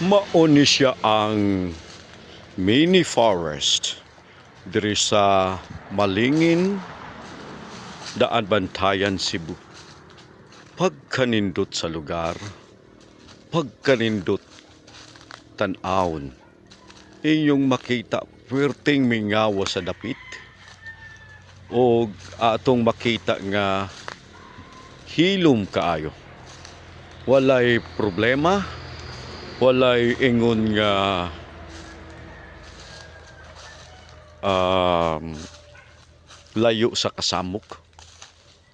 Mauni siya ang mini forest diri sa Malingin, Daan Bantayan, Cebu. Pagkanindot sa lugar, pagkanindot tan-awon, inyong makita perting mingawa sa dapit o atong makita nga hilom kaayo. Walay problema, walay ingon nga layo sa kasamok.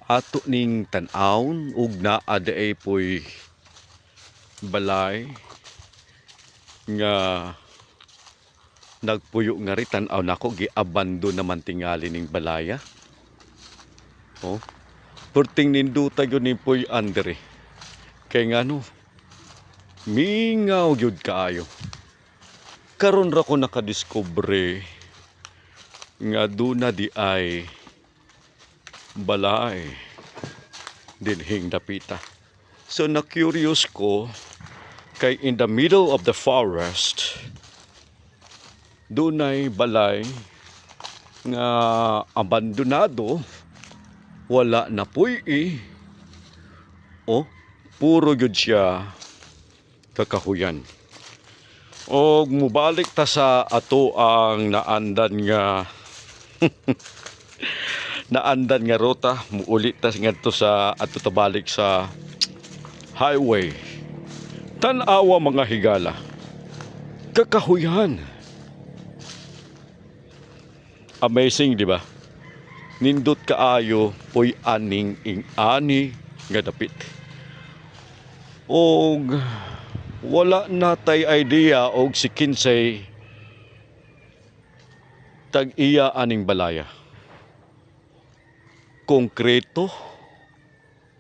Ato ning tan-awon ug naa daay poy balay nga nagpuyo nga ri tan-aw nako giabando naman tingali ning balaya. Oh, perting ninduta gyud ni poy andre. Kay ngano mingaw gyud kaayo. Karon ra ko nakadiskubre nga duna di ay balay dinhing dapita. So na-curious ko kay in the middle of the forest dunay balay nga abandonado, wala na puy puro gyud siya kakahuyan. Og mubalik ta sa ato ang naandan nga naandan nga ruta, muulit ta ngadto sa ato tabalik sa highway. Tan-awa mga higala, kakahuyan. Amazing, di ba? Nindot kaayo poy aning ing-ani nga dapit. Og wala natay idea og si kinsay tag-iya aning balaya. Konkreto,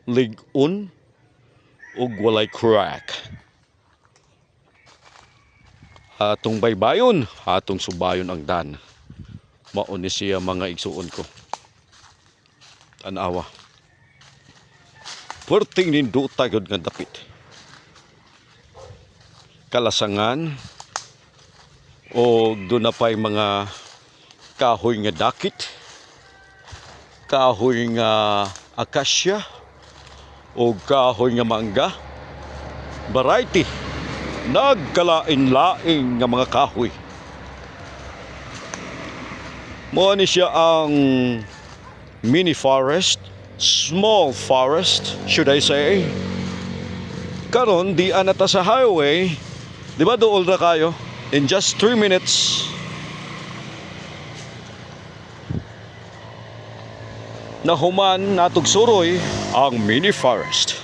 lig-on, ug walay crack. Atong baybayon, atong subayon ang dan. Mauni siya mga igsuon ko. Tanawa. Perting ninduta gyud nga dapit. Kalasangan o doon na pa'y mga kahoy nga dakit, kahoy nga akasya o kahoy nga mangga, variety, nagkalain-laing nga mga kahoy. Mao ni siya ang mini forest, small forest should I say. Karon di anata sa highway, di ba dool na kayo? In just 3 minutes nahuman natog suroy ang mini forest.